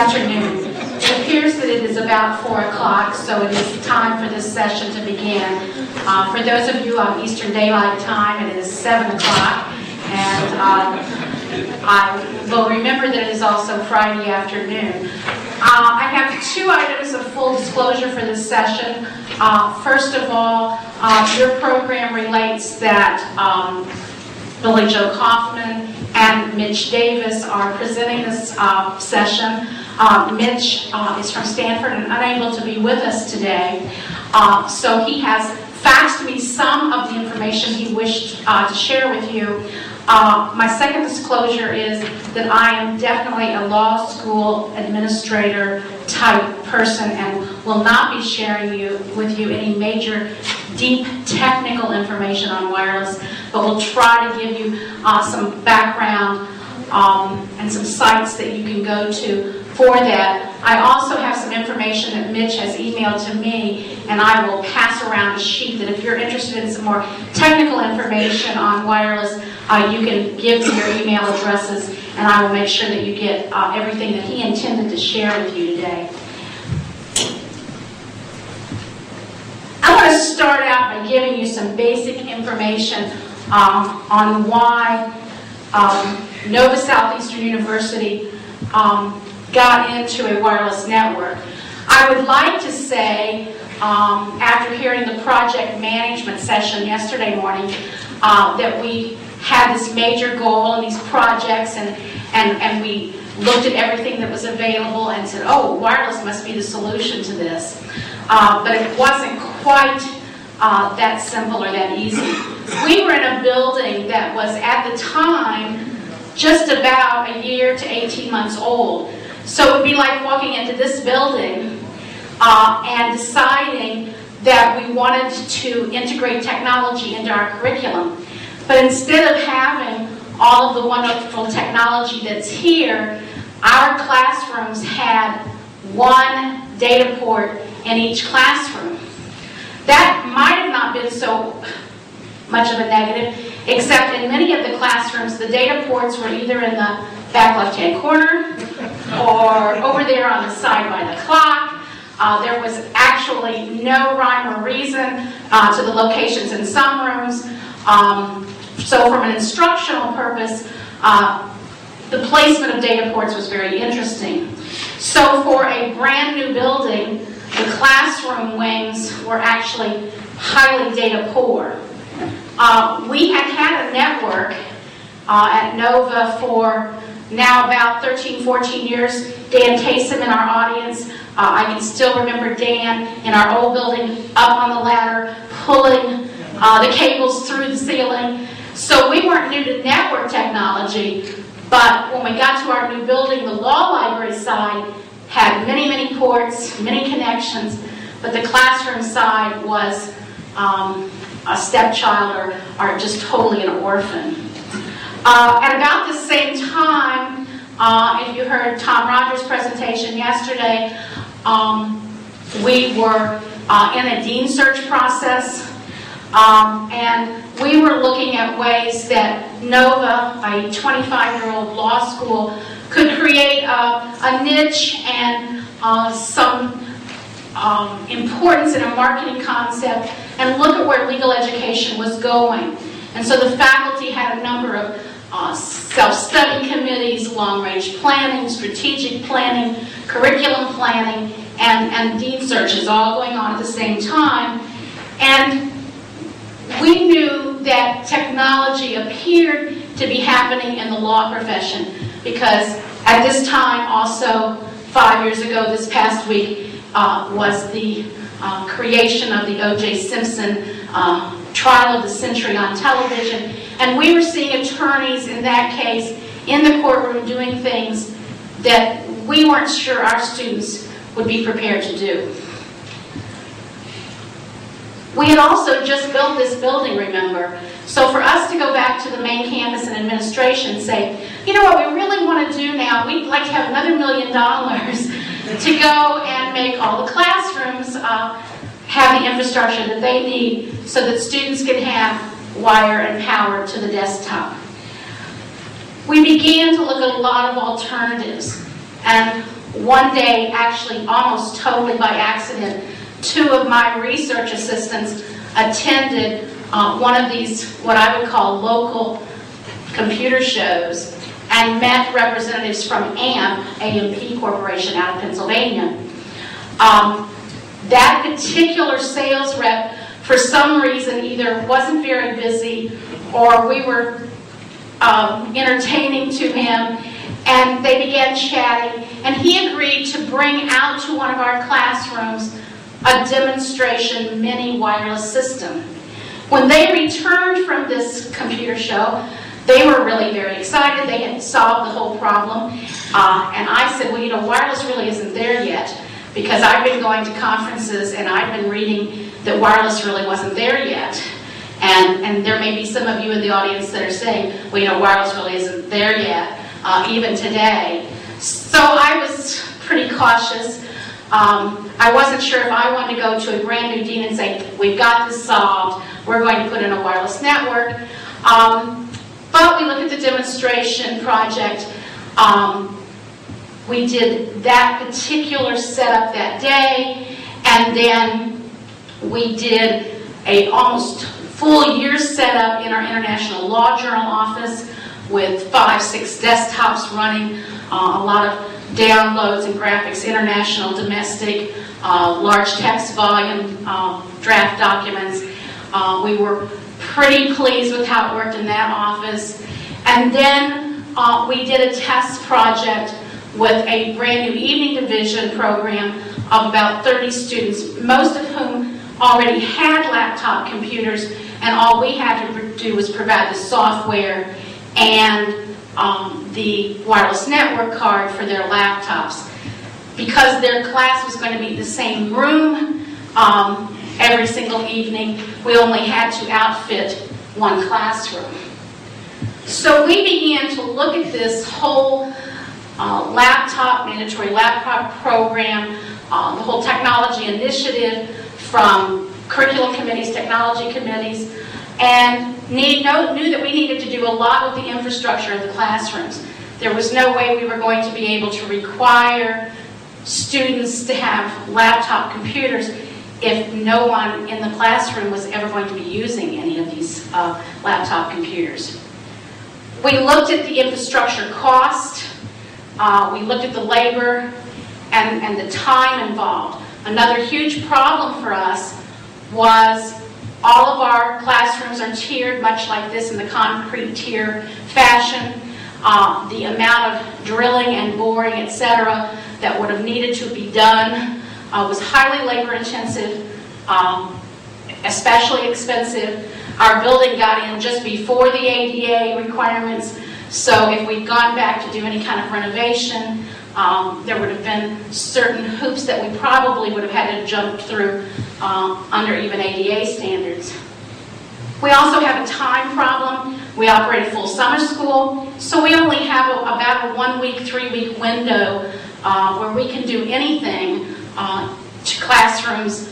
afternoon. It appears that it is about 4 o'clock, so it is time for this session to begin. For those of you on Eastern Daylight Time, it is 7 o'clock, and I will remember that it is also Friday afternoon. I have 2 items of full disclosure for this session. First of all, your program relates that Billie Jo Kaufman and Mitch Davis are presenting this session. Mitch is from Stanford and unable to be with us today, so he has faxed me some of the information he wished to share with you. My second disclosure is that I am definitely a law school administrator type person and will not be sharing with you any major deep technical information on wireless, but will try to give you some background and some sites that you can go to for that. I also have some information that Mitch has emailed to me, and I will pass around a sheet that if you're interested in some more technical information on wireless, you can give me your email addresses, and I will make sure that you get everything that he intended to share with you today. I want to start out by giving you some basic information on why Nova Southeastern University got into a wireless network. I would like to say, after hearing the project management session yesterday morning, that we had this major goal and these projects, and we looked at everything that was available and said, oh, wireless must be the solution to this. But it wasn't quite that simple or that easy. We were in a building that was, at the time, just about a year to 18 months old. So it would be like walking into this building and deciding that we wanted to integrate technology into our curriculum. But instead of having all of the wonderful technology that's here, our classrooms had 1 data port in each classroom. That might have not been so much of a negative, except in many of the classrooms, the data ports were either in the back left-hand corner or over there on the side by the clock. There was actually no rhyme or reason to the locations in some rooms. So from an instructional purpose, the placement of data ports was very interesting. So for a brand new building, the classroom wings were actually highly data poor. We had a network at Nova for now about 13, 14 years. Dan Taysom in our audience. I can still remember Dan in our old building up on the ladder pulling the cables through the ceiling. So we weren't new to network technology, but when we got to our new building, the law library side had many, many ports, many connections, but the classroom side was a stepchild or just totally an orphan. At about the same time, if you heard Tom Rogers' presentation yesterday, we were in a dean search process, and we were looking at ways that Nova, a 25-year-old law school, could create a niche and some importance in a marketing concept and look at where legal education was going. And so the faculty had a number of self-study committees, long-range planning, strategic planning, curriculum planning, and dean searches all going on at the same time. And we knew that technology appeared to be happening in the law profession because at this time, also 5 years ago, this past week, was the creation of the O.J. Simpson trial of the century on television. And we were seeing attorneys in that case in the courtroom doing things that we weren't sure our students would be prepared to do. We had also just built this building, remember? So for us to go back to the main campus and administration and say, you know what we really want to do now, we'd like to have another $1 million to go and make all the classrooms have the infrastructure that they need so that students can have wire and power to the desktop. We began to look at a lot of alternatives, and one day, actually almost totally by accident, 2 of my research assistants attended one of these, what I would call local computer shows, and met representatives from AMP Corporation out of Pennsylvania. That particular sales rep, for some reason, either wasn't very busy or we were entertaining to him, and they began chatting, and he agreed to bring out to one of our classrooms a demonstration mini wireless system. When they returned from this computer show, they were really very excited. They had solved the whole problem. And I said, well, you know, wireless really isn't there yet, because I've been going to conferences and I've been reading that wireless really wasn't there yet. And there may be some of you in the audience that are saying, well, you know, wireless really isn't there yet, even today. So I was pretty cautious. I wasn't sure if I wanted to go to a brand new dean and say, we've got this solved, we're going to put in a wireless network. But we looked at the demonstration project. We did that particular setup that day, and then we did a almost full year setup in our International Law Journal office with 5, 6 desktops running, a lot of downloads and graphics, international, domestic, large text volume, draft documents. We were pretty pleased with how it worked in that office. And then we did a test project with a brand new evening division program of about 30 students, most of whom already had laptop computers, and all we had to do was provide the software and the wireless network card for their laptops. Because their class was going to be in the same room every single evening, we only had to outfit one classroom. So we began to look at this whole mandatory laptop program, the whole technology initiative from curriculum committees, technology committees, and knew that we needed to do a lot with the infrastructure of the classrooms. There was no way we were going to be able to require students to have laptop computers if no one in the classroom was ever going to be using any of these laptop computers. We looked at the infrastructure cost, we looked at the labor and the time involved. Another huge problem for us was all of our classrooms are tiered much like this in the concrete tier fashion. The amount of drilling and boring, etc., that would have needed to be done was highly labor intensive, especially expensive. Our building got in just before the ADA requirements, so if we'd gone back to do any kind of renovation, there would have been certain hoops that we probably would have had to jump through under even ADA standards. We also have a time problem. We operate a full summer school, so we only have about a 1-week, 3-week window where we can do anything to classrooms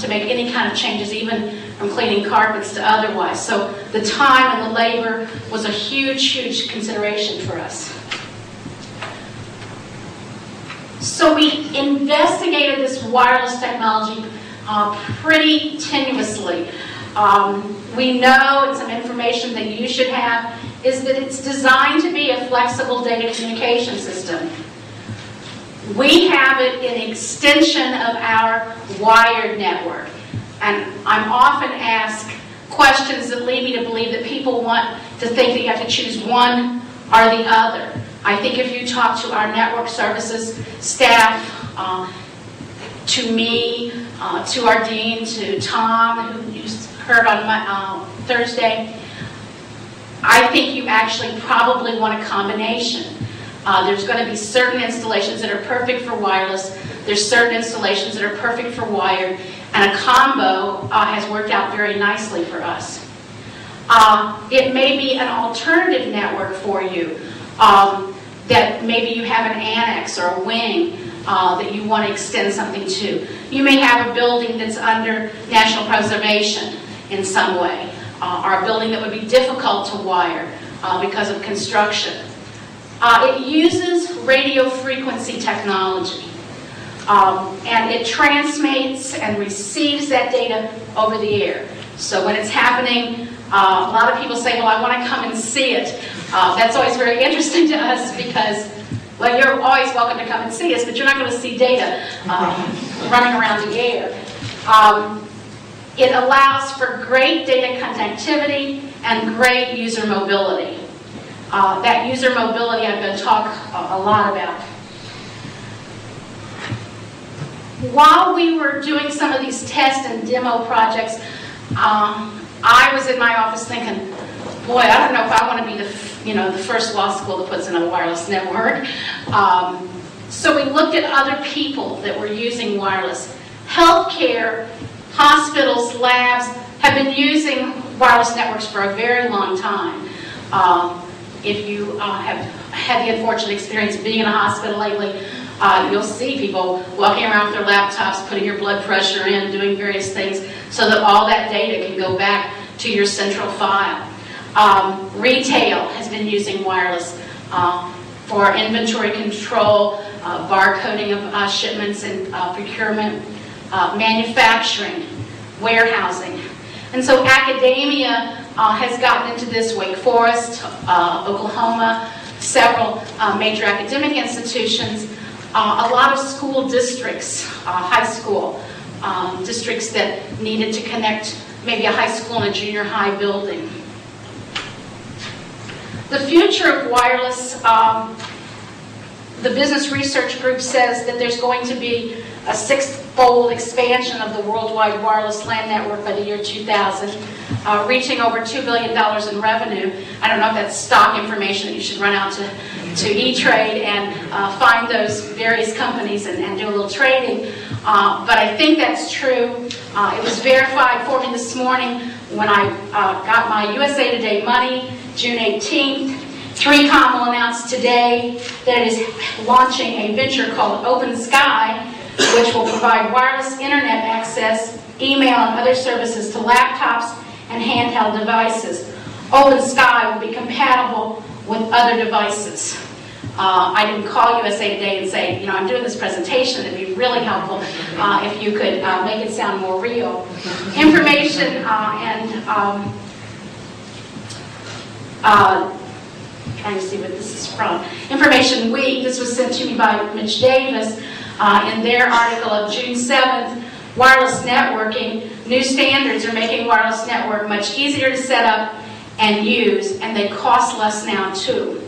to make any kind of changes, even from cleaning carpets to otherwise. So the time and the labor was a huge, huge consideration for us. So we investigated this wireless technology pretty tenuously. We know, and some information that you should have, is that it's designed to be a flexible data communication system. We have it in extension of our wired network. And I'm often asked questions that lead me to believe that people want to think that you have to choose one or the other. I think if you talk to our network services staff, to me, to our dean, to Tom, who you heard on Thursday, I think you actually probably want a combination. There's going to be certain installations that are perfect for wireless. There's certain installations that are perfect for wired. And a combo has worked out very nicely for us. It may be an alternative network for you, that maybe you have an annex or a wing that you want to extend something to. You may have a building that's under national preservation in some way, or a building that would be difficult to wire because of construction. It uses radio frequency technology. And it transmits and receives that data over the air. So when it's happening, a lot of people say, well, I want to come and see it. That's always very interesting to us because, well, you're always welcome to come and see us, but you're not going to see data running around the air. It allows for great data connectivity and great user mobility. That user mobility I'm going to talk a lot about. While we were doing some of these test and demo projects, I was in my office thinking, boy, I don't know if I want to be the first law school that puts in a wireless network. So we looked at other people that were using wireless. Healthcare, hospitals, labs have been using wireless networks for a very long time. If you have had the unfortunate experience of being in a hospital lately, you'll see people walking around with their laptops, putting your blood pressure in, doing various things so that all that data can go back to your central file. Retail has been using wireless for inventory control, barcoding of shipments and procurement, manufacturing, warehousing. And so academia has gotten into this. Wake Forest, Oklahoma, several major academic institutions, a lot of school districts, high school districts that needed to connect maybe a high school and a junior high building. The future of wireless, the Business Research Group says that there's going to be a six-fold expansion of the worldwide wireless LAN network by the year 2000, reaching over $2 billion in revenue. I don't know if that's stock information that you should run out to E-Trade and find those various companies and do a little trading. But I think that's true. It was verified for me this morning when I got my USA Today money, June 18th. 3Com will announce today that it is launching a venture called Open Sky, which will provide wireless internet access, email, and other services to laptops and handheld devices. Open Sky will be compatible with other devices. I didn't call USA Today and say, you know, I'm doing this presentation. It'd be really helpful if you could make it sound more real. Information trying to see what this is from. Information Week, this was sent to me by Mitch Davis in their article of June 7th, wireless networking. New standards are making wireless network much easier to set up and use, and they cost less now too.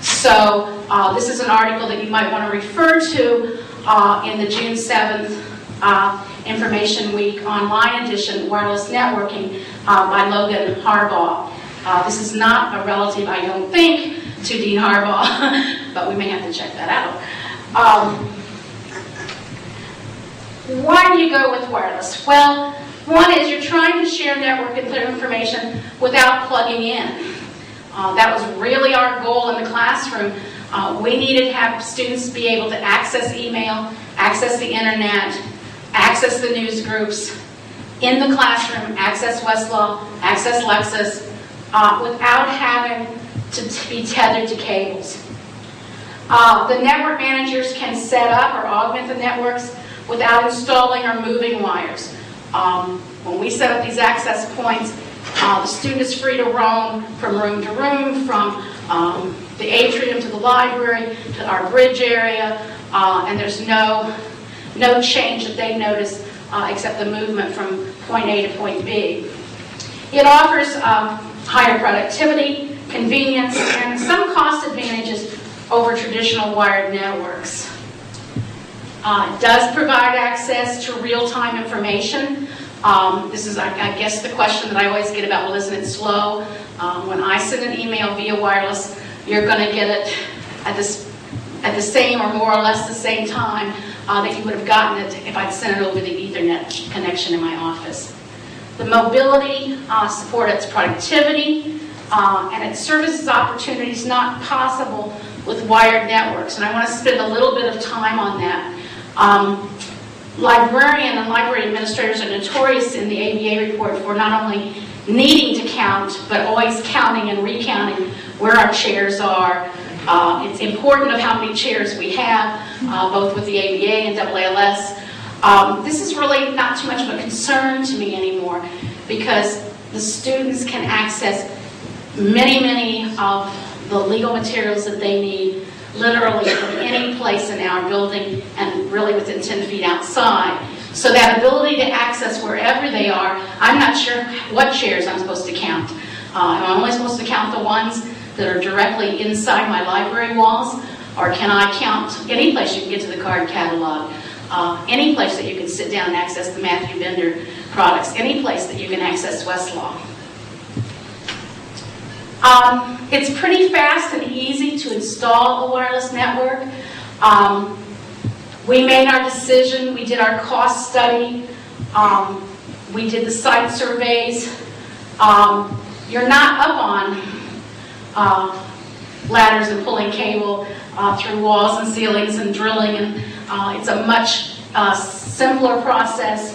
So this is an article that you might want to refer to in the June 7th Information Week online edition, Wireless Networking by Logan Harbaugh. This is not a relative, I don't think, to Dean Harbaugh, but we may have to check that out. Why do you go with wireless? Well, one is you're trying to share network and clear information without plugging in. That was really our goal in the classroom. We needed to have students be able to access email, access the internet, access the news groups in the classroom, access Westlaw, access Lexis, without having to be tethered to cables. The network managers can set up or augment the networks without installing or moving wires. When we set up these access points, the student is free to roam from room to room, from the atrium to the library to our bridge area, and there's no change that they notice except the movement from point A to point B. It offers higher productivity, convenience, and some cost advantages over traditional wired networks. It does provide access to real-time information. This is, I guess, the question that I always get about, well, isn't it slow? When I send an email via wireless, you're going to get it at the same or more or less the same time that you would have gotten it if I'd sent it over the Ethernet connection in my office. The mobility supports productivity, and it services opportunities not possible with wired networks. And I want to spend a little bit of time on that. Librarian and library administrators are notorious in the ABA report for not only needing to count, but always counting and recounting where our chairs are, It's important of how many chairs we have, both with the ABA and AALS. This is really not too much of a concern to me anymore because the students can access many of the legal materials that they need literally from any place in our building and really within 10 feet outside. So that ability to access wherever they are, I'm not sure what chairs I'm supposed to count. Am I only supposed to count the ones that are directly inside my library walls? Or can I count any place you can get to the card catalog? Any place that you can sit down and access the Matthew Bender products? Any place that you can access Westlaw? It's pretty fast and easy to install a wireless network. We made our decision, we did our cost study, we did the site surveys. You're not up on ladders and pulling cable through walls and ceilings and drilling, and it's a much simpler process.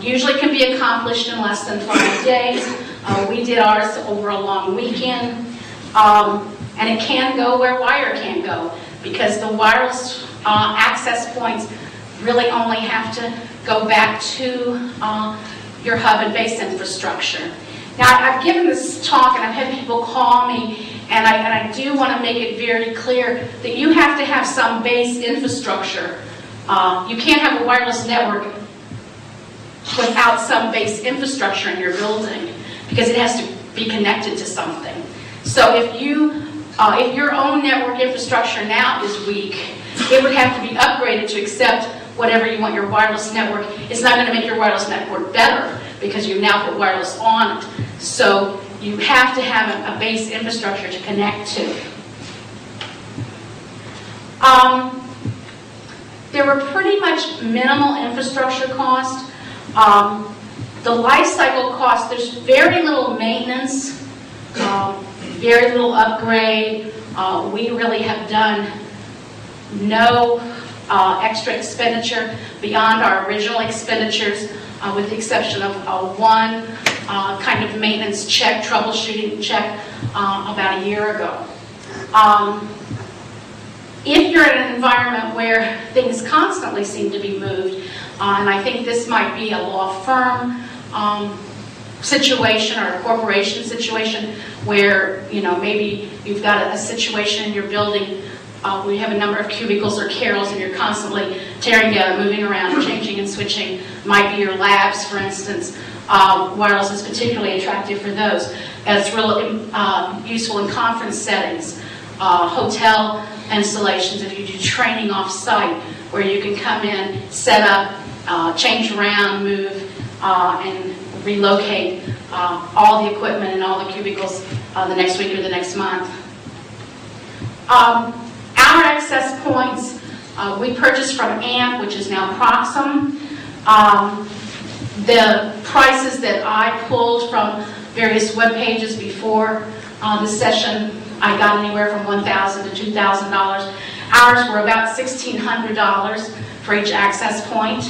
Usually can be accomplished in less than 5 days. We did ours over a long weekend, and it can go where wire can't go because the wireless access points really only have to go back to your hub and base infrastructure. Now, I've given this talk and I've had people call me, and I do want to make it very clear that you have to have some base infrastructure. You can't have a wireless network without some base infrastructure in your building because it has to be connected to something. So if your own network infrastructure now is weak, it would have to be upgraded to accept whatever you want your wireless network. It's not going to make your wireless network better because you've now put wireless on it. So you have to have a base infrastructure to connect to. There were pretty much minimal infrastructure costs. The life cycle cost, there's very little maintenance, very little upgrade. We really have done no extra expenditure beyond our original expenditures, with the exception of one kind of maintenance check, troubleshooting check about a year ago. If you're in an environment where things constantly seem to be moved, and I think this might be a law firm situation or a corporation situation where, you know, maybe you've got a situation in your building where you have a number of cubicles or carrels and you're constantly tearing down, moving around, changing and switching. Might be your labs, for instance. Wireless is particularly attractive for those. It's really useful in conference settings, hotel installations, if you do training off-site, where you can come in, set up, change around, move, and relocate all the equipment and all the cubicles the next week or the next month. Our access points, we purchased from AMP, which is now Proxima. The prices that I pulled from various web pages before this session, I got anywhere from $1,000 to $2,000. Ours were about $1,600 for each access point.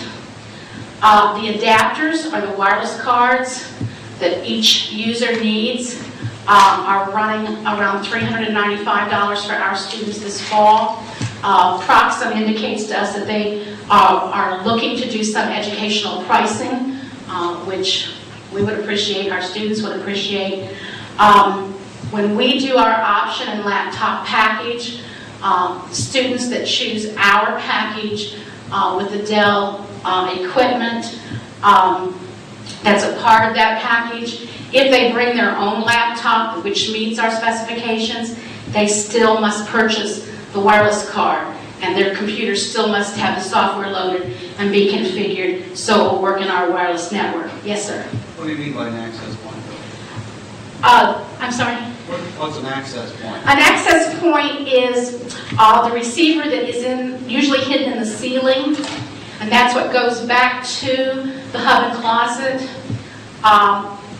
The adapters are the wireless cards that each user needs. Are running around $395 for our students this fall. Proxima indicates to us that they are looking to do some educational pricing, which we would appreciate, our students would appreciate. When we do our option and laptop package, students that choose our package with the Dell equipment, that's a part of that package. If they bring their own laptop, which meets our specifications, they still must purchase the wireless card, and their computer still must have the software loaded and be configured so it will work in our wireless network. Yes, sir? What do you mean by an access point? I'm sorry? What's an access point? An access point is the receiver that is usually hidden in the ceiling, and that's what goes back to the hub and closet.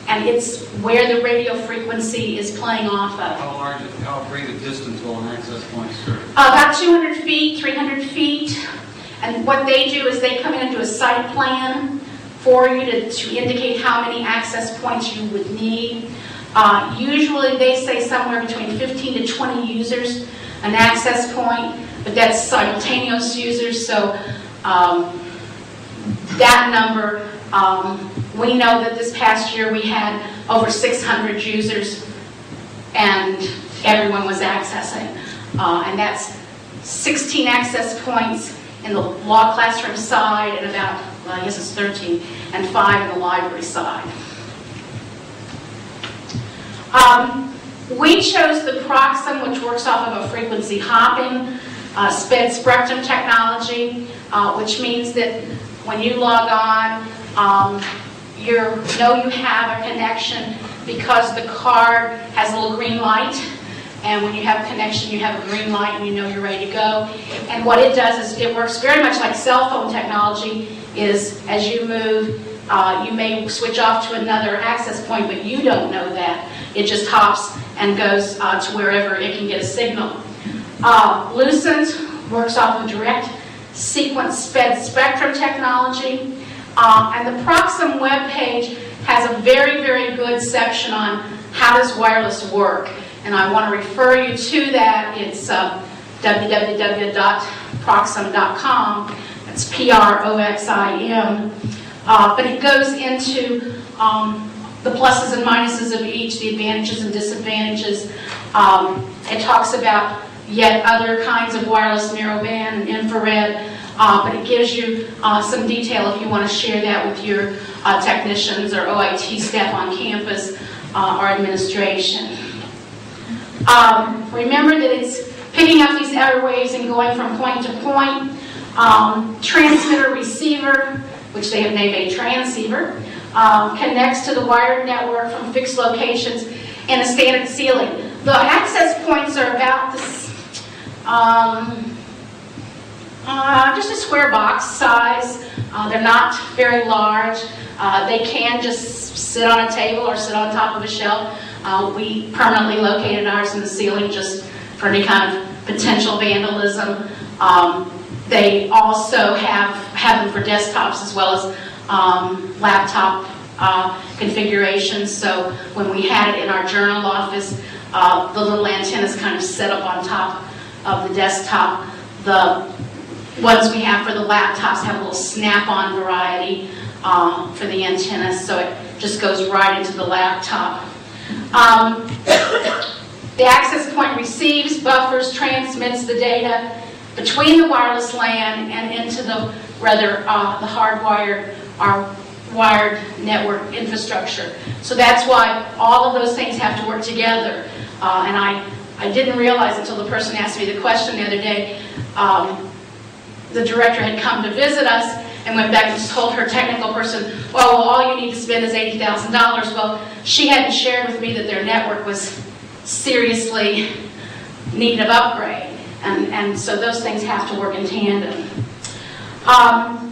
And it's where the radio frequency is playing off of. How great a distance will an access point serve? About 200 feet, 300 feet. And what they do is they come in and do a site plan for you to indicate how many access points you would need. Usually they say somewhere between 15 to 20 users an access point, but that's simultaneous users, so that number, we know that this past year we had over 600 users and everyone was accessing. And that's 16 access points in the law classroom side and about, well, I guess it's 13, and 5 in the library side. We chose the Proxima, which works off of a frequency hopping, sped spectrum technology, which means that when you log on, you know you have a connection because the card has a little green light. And when you have a connection, you have a green light and you know you're ready to go. And what it does is it works very much like cell phone technology, is as you move, you may switch off to another access point, but you don't know that. It just hops and goes to wherever it can get a signal. Lucent works off of direct sequence sped spectrum technology. And the Proxima webpage has a very, very good section on how does wireless work. And I want to refer you to that. It's www.proxim.com. That's Proxim. But it goes into the pluses and minuses of each, the advantages and disadvantages. It talks about yet other kinds of wireless narrowband and infrared, but it gives you some detail if you want to share that with your technicians or OIT staff on campus or administration. Remember that it's picking up these airwaves and going from point to point. Transmitter receiver, which they have named a transceiver, connects to the wired network from fixed locations in a standard ceiling. The access points are about this, just a square box size. They're not very large. They can just sit on a table or sit on top of a shelf. We permanently located ours in the ceiling just for any kind of potential vandalism. They also have them for desktops as well as laptop configurations. So when we had it in our journal office, the little antennas kind of set up on top of the desktop. The ones we have for the laptops have a little snap-on variety for the antennas, so it just goes right into the laptop. The access point receives, buffers, transmits the data between the wireless LAN and into the hardwired or wired network infrastructure. So that's why all of those things have to work together. And I didn't realize until the person asked me the question the other day, the director had come to visit us and went back and told her technical person, well, all you need to spend is $80,000. Well, she hadn't shared with me that their network was seriously need of upgrade. And so those things have to work in tandem. I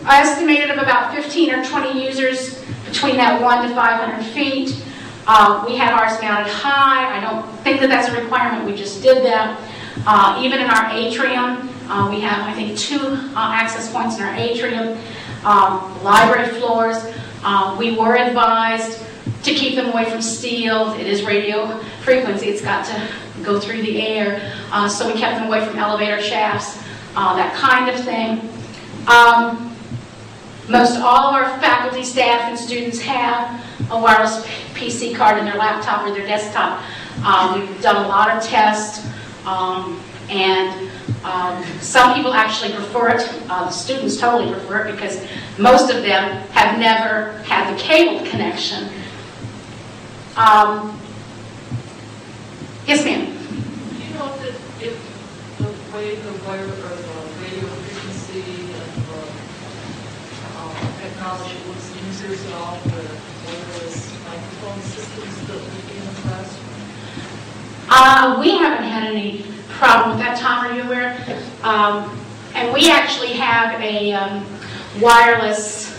estimated of about 15 or 20 users between that 1 to 500 feet. We had ours mounted high. I don't think that that's a requirement. We just did that. Even in our atrium, we have, I think, 2 access points in our atrium. Library floors, we were advised to keep them away from steel. It is radio frequency. It's got to go through the air. So we kept them away from elevator shafts, that kind of thing. Most all of our faculty, staff, and students have a wireless PC card in their laptop or their desktop. We've done a lot of tests, and some people actually prefer it. The students totally prefer it because most of them have never had the cable connection. Yes, ma'am? Do you know if the way the wire or the radio frequency and technology was users at all for wireless microphone systems that would be in the classroom? We haven't had any problem with that. Tom, are you aware? And we actually have a wireless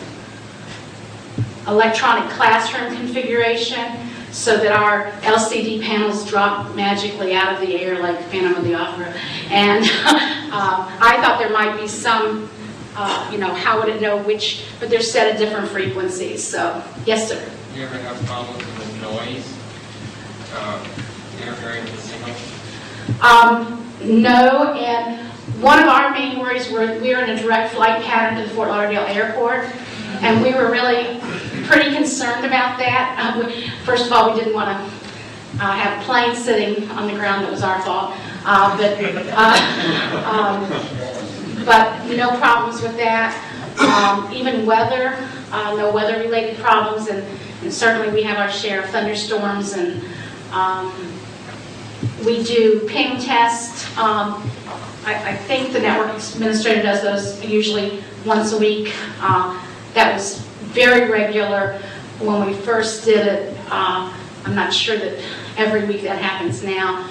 electronic classroom configuration so that our LCD panels drop magically out of the air like Phantom of the Opera. And I thought there might be some, how would it know which, but they're set at different frequencies. So, yes, sir. Do you ever have problems with no noise interfering with the signal? No, and one of our main worries were we were in a direct flight pattern to the Fort Lauderdale airport, and we were really pretty concerned about that. First of all, we didn't want to have planes sitting on the ground. That was our fault. But no problems with that. Even weather, no weather-related problems, and certainly we have our share of thunderstorms, and we do ping tests. I think the network administrator does those usually once a week. That was very regular when we first did it. I'm not sure that every week that happens now.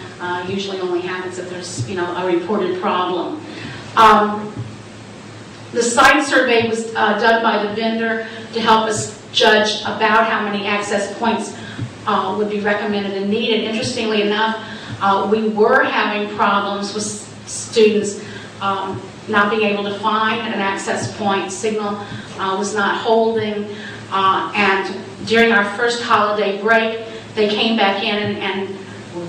Usually only happens if there's a reported problem. The site survey was done by the vendor to help us judge about how many access points would be recommended and needed. Interestingly enough, we were having problems with students not being able to find an access point. Signal was not holding, and during our first holiday break, they came back in and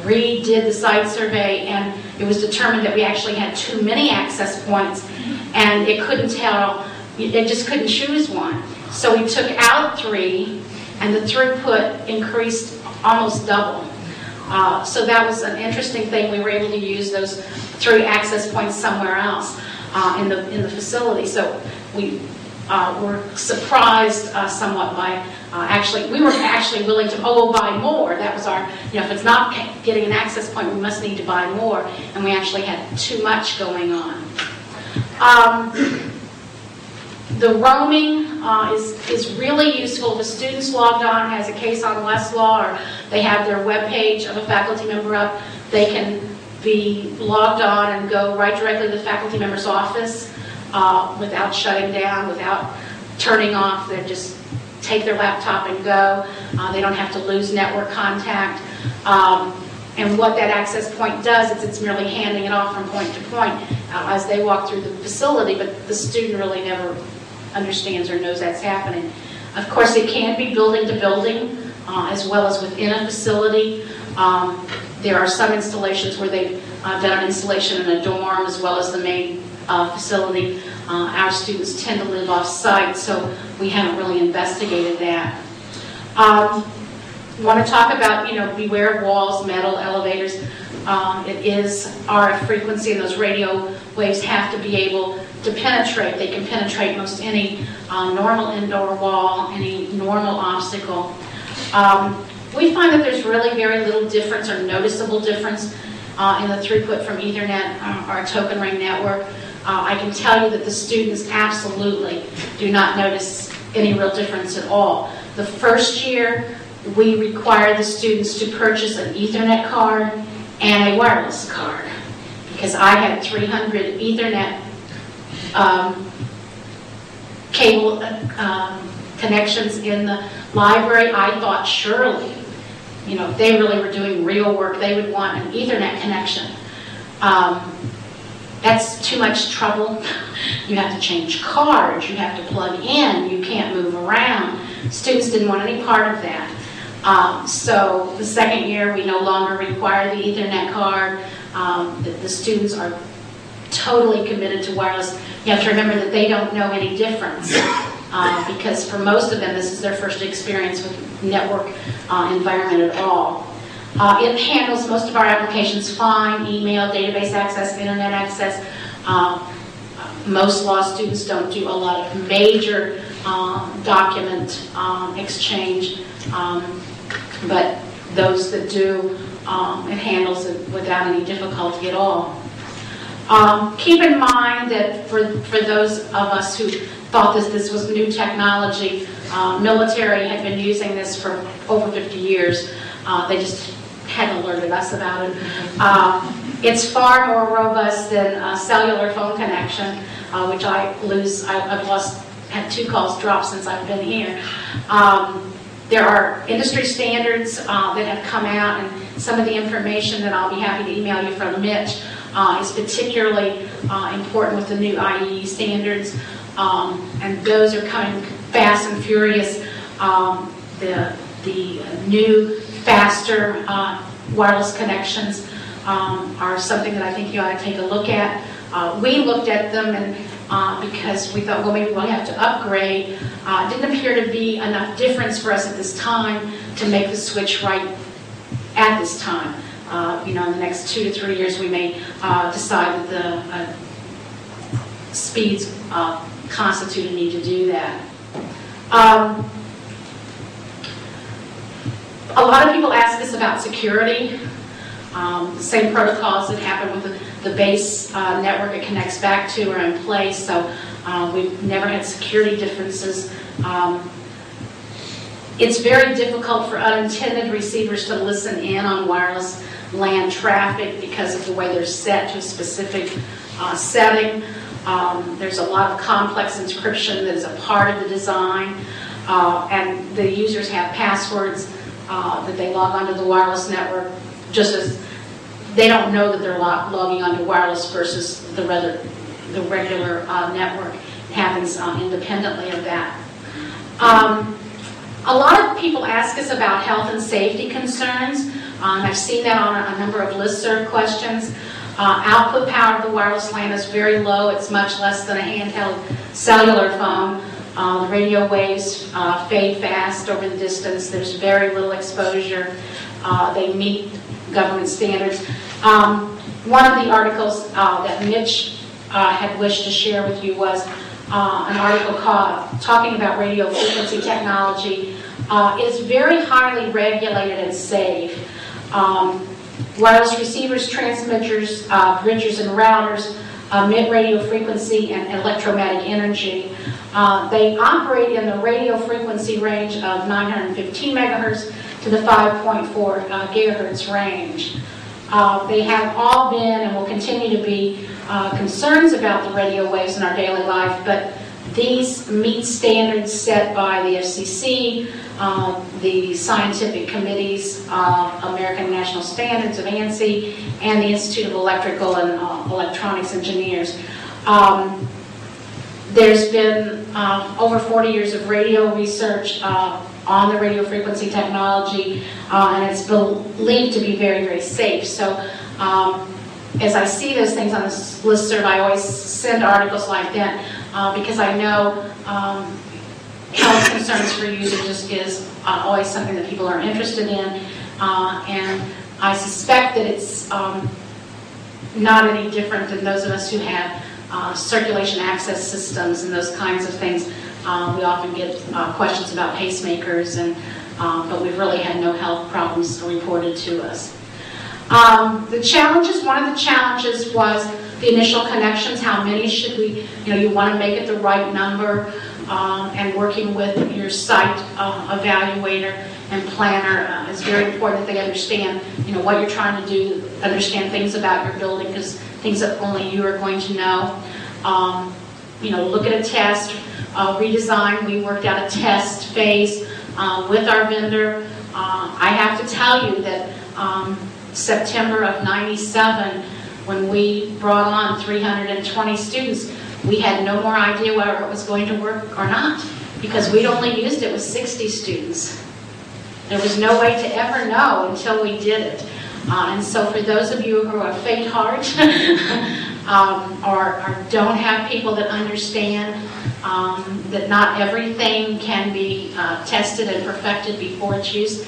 redid the site survey, and it was determined that we actually had too many access points, and it couldn't tell, it just couldn't choose one. So we took out 3, and the throughput increased almost double. So that was an interesting thing. We were able to use those 3 access points somewhere else in the facility. So we were surprised somewhat by we were actually willing to buy more. That was our, if it's not getting an access point, we must need to buy more, and we actually had too much going on. The roaming is really useful. The students logged on, has a case on Westlaw, or they have their web page of a faculty member up. They can be logged on and go right directly to the faculty member's office without shutting down, without turning off. They just take their laptop and go. They don't have to lose network contact. And what that access point does is it's merely handing it off from point to point as they walk through the facility, but the student really never understands or knows that's happening. Of course, it can be building to building as well as within a facility. There are some installations where they've done an installation in a dorm as well as the main facility. Our students tend to live off-site, so we haven't really investigated that. I want to talk about, beware of walls, metal, elevators. It is RF frequency, and those radio waves have to be able to penetrate. They can penetrate most any normal indoor wall, any normal obstacle. We find that there's really very little difference or noticeable difference in the throughput from Ethernet or a token ring network. I can tell you that the students absolutely do not notice any real difference at all. The first year, we required the students to purchase an Ethernet card and a wireless card, because I had 300 Ethernet cable connections in the library. I thought surely, if they really were doing real work, they would want an Ethernet connection. That's too much trouble. You have to change cards, you have to plug in, you can't move around. Students didn't want any part of that. So the second year, we no longer require the Ethernet card. The students are totally committed to wireless. You have to remember that they don't know any difference because for most of them, this is their first experience with network environment at all. It handles most of our applications fine: email, database access, internet access. Most law students don't do a lot of major document exchange, but those that do, it handles it without any difficulty at all. Keep in mind that for those of us who thought this was new technology, military had been using this for over 50 years. They just hadn't alerted us about it. It's far more robust than a cellular phone connection, which I've had 2 calls drop since I've been here. There are industry standards that have come out, and some of the information that I'll be happy to email you from Mitch is particularly important with the new IEE standards, and those are coming fast and furious. The the new, faster wireless connections are something that I think you ought to take a look at. We looked at them and because we thought, well, maybe we'll have to upgrade. It didn't appear to be enough difference for us at this time to make the switch right at this time. In the next 2 to 3 years, we may decide that the speeds constitute a need to do that. A lot of people ask us about security. The same protocols that happen with the base network it connects back to are in place, so we've never had security differences. It's very difficult for unintended receivers to listen in on wireless LAN traffic because of the way they're set to a specific setting. There's a lot of complex encryption that is a part of the design, and the users have passwords that they log onto the wireless network, just as they don't know that they're logging onto wireless versus the regular network. It happens independently of that. A lot of people ask us about health and safety concerns. I've seen that on a number of listserv questions. Output power of the wireless LAN is very low. It's much less than a handheld cellular phone. The radio waves fade fast over the distance. There's very little exposure. They meet government standards. One of the articles that Mitch had wished to share with you was an article talking about radio frequency technology. It's very highly regulated and safe. Wireless receivers, transmitters, bridgers, and routers emit radio frequency and electromagnetic energy. They operate in the radio frequency range of 915 megahertz to the 5.4 gigahertz range. They have all been and will continue to be concerns about the radio waves in our daily life, but these meet standards set by the FCC, the scientific committees, American National Standards of ANSI, and the Institute of Electrical and Electronics Engineers. There's been over 40 years of radio research on the radio frequency technology, and it's believed to be very, very safe. So as I see those things on this listserv, I always send articles like that because I know health concerns for users just is always something that people are interested in, and I suspect that it's not any different than those of us who have circulation access systems and those kinds of things. We often get questions about pacemakers, but we've really had no health problems reported to us. The challenges, one of the challenges was the initial connections. How many should we, you want to make it the right number, and working with your site evaluator and planner is very important that they understand, what you're trying to do, understand things about your building, because things that only you are going to know. Look at a test, redesign. We worked out a test phase with our vendor. I have to tell you that September of '97, when we brought on 320 students, we had no more idea whether it was going to work or not, because we'd only used it with 60 students. There was no way to ever know until we did it. And so for those of you who are faint-hearted or don't have people that understand that not everything can be tested and perfected before its use,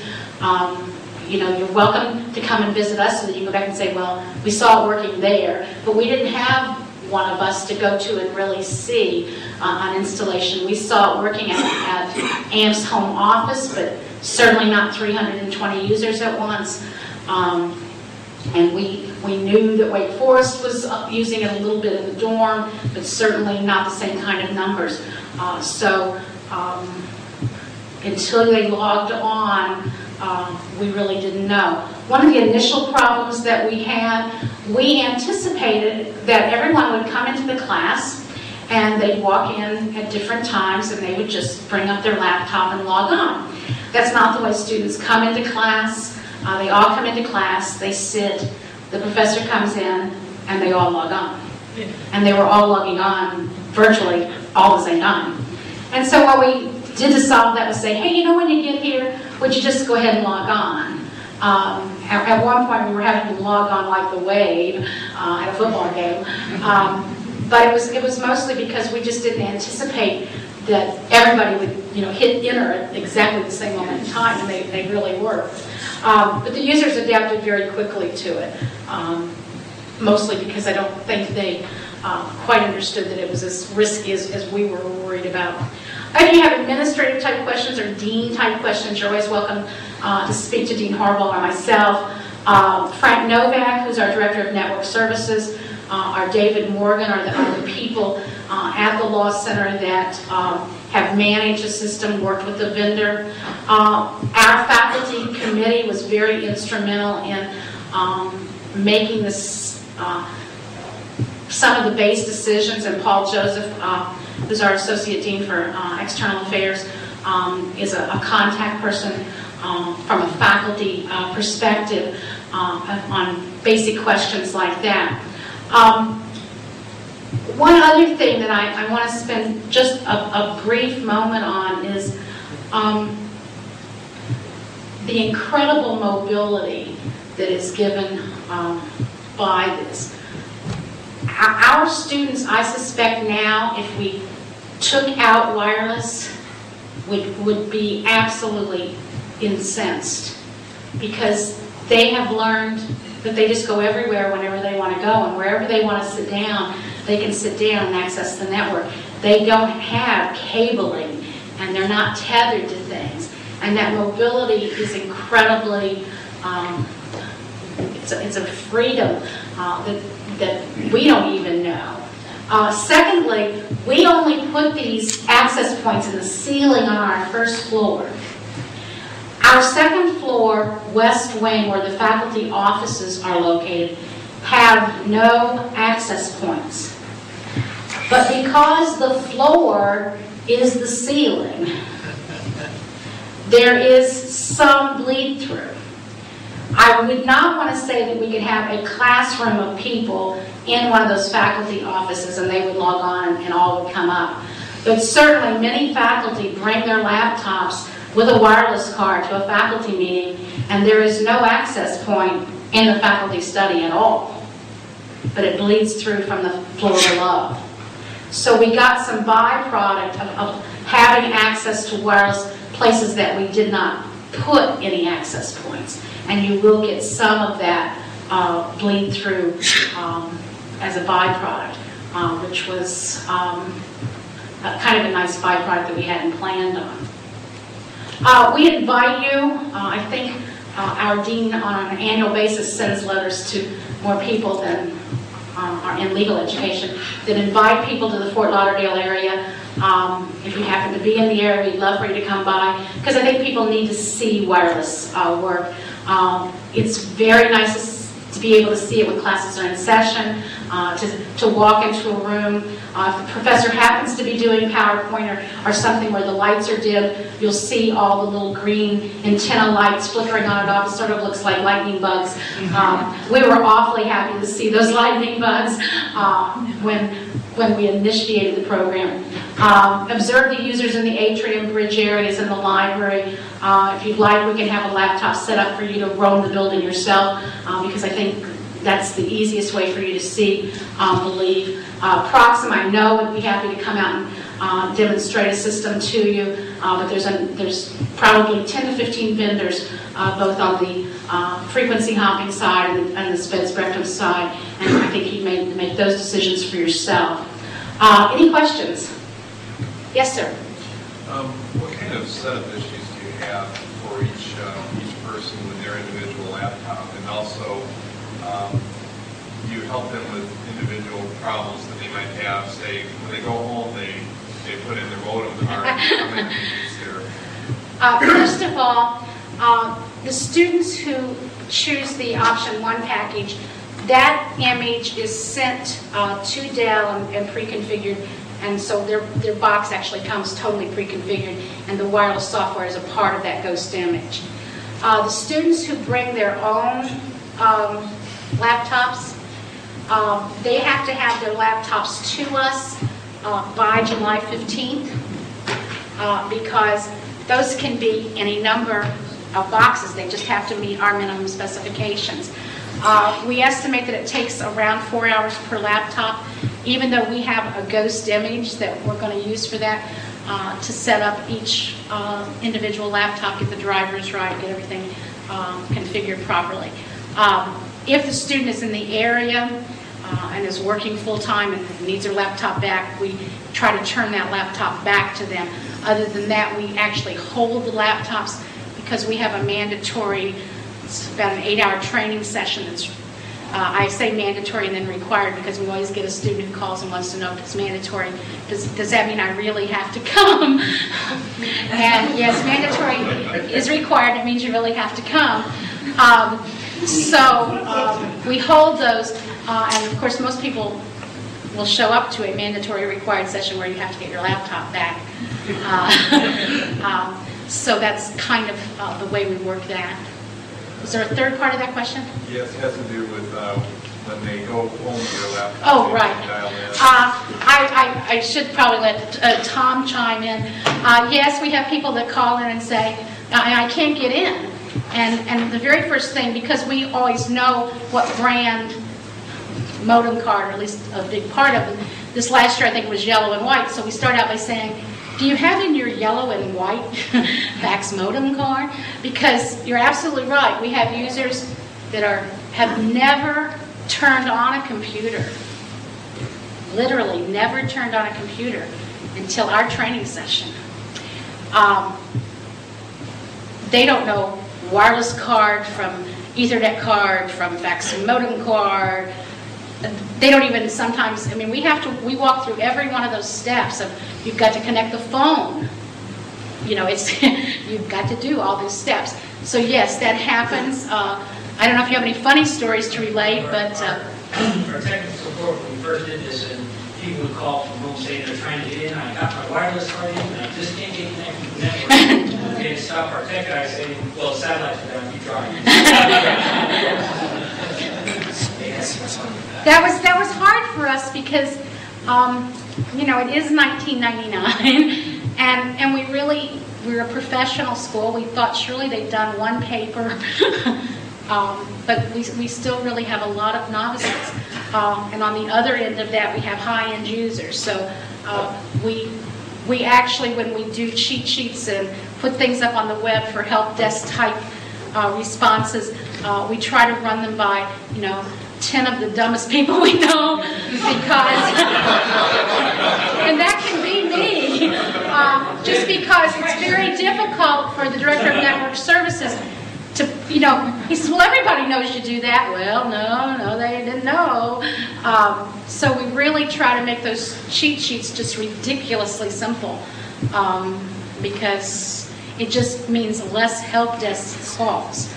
you're welcome to come and visit us so that you can go back and say, well, we saw it working there, but we didn't have one of us to go to and really see an installation. We saw it working at AMP's home office, but certainly not 320 users at once. And we knew that Wake Forest was using it a little bit in the dorm, but certainly not the same kind of numbers. Until they logged on, we really didn't know. One of the initial problems that we had, we anticipated that everyone would come into the class and they'd walk in at different times and they would just bring up their laptop and log on. That's not the way students come into class. They all come into class, they sit, the professor comes in, and they all log on. And they were all logging on virtually all the same time. And so what we did to solve that was say, hey, you know, when you get here, would you just go ahead and log on? At one point, we were having to log on like the wave at a football game. But it was mostly because we just didn't anticipate that everybody would, you know, hit enter at exactly the same moment in time, and they really were. But the users adapted very quickly to it, mostly because I don't think they quite understood that it was as risky as we were worried about. If you have administrative type questions or dean type questions, you're always welcome to speak to Dean Harbaugh or myself. Frank Novak, who's our Director of Network Services, our David Morgan are the people at the Law Center that have managed the system, worked with the vendor. Our faculty committee was very instrumental in making this, some of the base decisions, and Paul Joseph, who's our Associate Dean for External Affairs, is a contact person from a faculty perspective on basic questions like that. One other thing that I want to spend just a brief moment on is the incredible mobility that is given by this. Our students, I suspect now, if we took out wireless, would be absolutely incensed, because they have learned that they just go everywhere whenever they want to go, and wherever they want to sit down, they can sit down and access the network. They don't have cabling, and they're not tethered to things. And that mobility is incredibly, it's a freedom that we don't even know. Secondly, we only put these access points in the ceiling on our first floor. Our second floor, west wing, where the faculty offices are located, have no access points. But because the floor is the ceiling, there is some bleed through. I would not want to say that we could have a classroom of people in one of those faculty offices and they would log on and all would come up. But certainly many faculty bring their laptops with a wireless card to a faculty meeting, and there is no access point in the faculty study at all. But it bleeds through from the floor below. So we got some byproduct of having access to wireless places that we did not put any access points. And you will get some of that bleed through as a byproduct, which was kind of a nice byproduct that we hadn't planned on. We invite you, I think our dean on an annual basis sends letters to more people than are in legal education, that invite people to the Fort Lauderdale area. If you happen to be in the area, we'd love for you to come by, because I think people need to see wireless work. It's very nice to be able to see it when classes are in session, to walk into a room. If the professor happens to be doing PowerPoint or something where the lights are dim, you'll see all the little green antenna lights flickering on it off. It sort of looks like lightning bugs. We were awfully happy to see those lightning bugs when we initiated the program. Observe the users in the atrium, bridge areas, in the library. If you'd like, we can have a laptop set up for you to roam the building yourself, because I think that's the easiest way for you to see, believe. Proxima, I know, would be happy to come out and demonstrate a system to you, but there's probably 10 to 15 vendors, both on the frequency hopping side and the sped spectrum side, and I think you may make those decisions for yourself. Any questions? Yes, sir. What kind of set of issues do you have for each person with their individual laptop, and also do you help them with individual problems that they might have? Say when they go home, they put in their modem card. First of all, the students who choose the option 1 package, that image is sent to Dell and pre-configured, and so their box actually comes totally pre-configured, and the wireless software is a part of that ghost image. The students who bring their own laptops, they have to have their laptops to us by July 15th. because those can be any number of boxes. They just have to meet our minimum specifications. We estimate that it takes around 4 hours per laptop, even though we have a ghost image that we're going to use for that, to set up each individual laptop, get the drivers right, get everything configured properly. If the student is in the area and is working full-time and needs their laptop back, we try to turn that laptop back to them. Other than that, we actually hold the laptops because we have a mandatory, it's about an 8-hour training session that's, I say mandatory and then required because we always get a student who calls and wants to know if it's mandatory. Does that mean I really have to come? And yes, mandatory is required. It means you really have to come. We hold those, and of course most people will show up to a mandatory required session where you have to get your laptop back. So that's kind of the way we work that. Is there a third part of that question? Yes, it has to do with when they go home with their laptop. Oh, right. I should probably let Tom chime in. Yes, we have people that call in and say, I can't get in. And the very first thing, because we always know what brand modem card, or at least a big part of it, this last year I think it was yellow and white, so we start out by saying, do you have in your yellow and white fax modem card? Because you're absolutely right. We have users that have never turned on a computer, literally never turned on a computer until our training session. They don't know wireless card from Ethernet card, from fax modem card. They don't even sometimes, I mean, we walk through every one of those steps of you've got to connect the phone. You know, you've got to do all those steps. So yes, that happens. I don't know if you have any funny stories to relate, but... For technical support, when we first did this, and people would call from home saying they're trying to get in, I got my wireless card in, and I just can't get connected to the network. Okay, stop our tech guy saying, well, satellites are down, keep trying. That was hard for us because, you know, it is 1999, and we're a professional school. We thought surely they'd done one paper, but we still really have a lot of novices. And on the other end of that, we have high-end users. So we actually, when we do cheat sheets and put things up on the web for help desk type responses, we try to run them by, you know, 10 of the dumbest people we know, because, and that can be me, just because it's very difficult for the Director of Network Services to, you know, he says, well, everybody knows you do that. Well, no, they didn't know. So we really try to make those cheat sheets just ridiculously simple, because it just means less help desk calls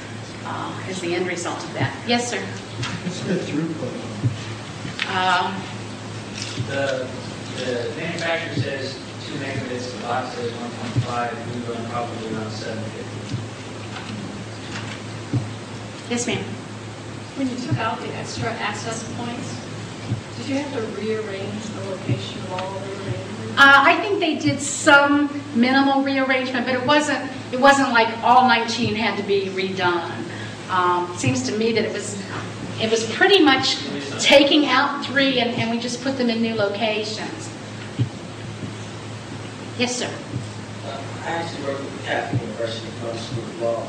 is the end result of that. Yes, sir? What's the throughput? The manufacturer says 2 megabits, the box says 1.5, and we run probably around 750. Yes, ma'am. When you took out the extra access points, did you have to rearrange the location of all the remaining? I think they did some minimal rearrangement, but it wasn't like all 19 had to be redone. It seems to me that it was pretty much taking out 3 and we just put them in new locations. Yes, sir. I actually work with the Catholic University School of Law,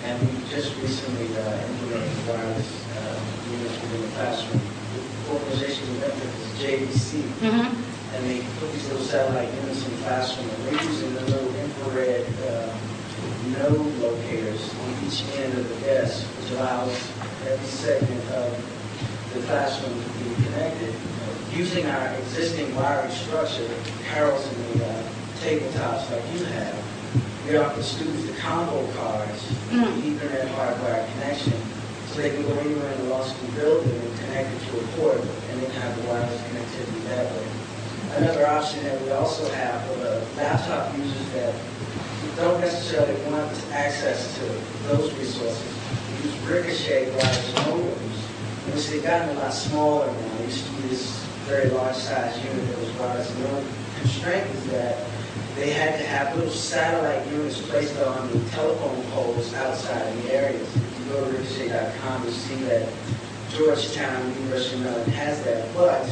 and we just recently implemented wireless units within the classroom. The organization we went with is JVC, and they put these little satellite units in the classroom, and we're using the little infrared node locators on each end of the desk, which allows every segment of the classroom to be connected. Using our existing wiring structure, Carol's in the tabletops like you have, we offer students the combo cards, the Ethernet hardwired connection, so they can go anywhere in the law school building and connect it to a port, and they can have the wireless connectivity that way. Another option that we also have for the laptop users that don't necessarily want access to those resources, we use ricochet wireless modems, which they've gotten a lot smaller now. They used to be this very large size unit that was wireless. And the only constraint is that they had to have little satellite units placed on the telephone poles outside in the areas. If you go to ricochet.com, you'll see that Georgetown, University of Maryland has that, but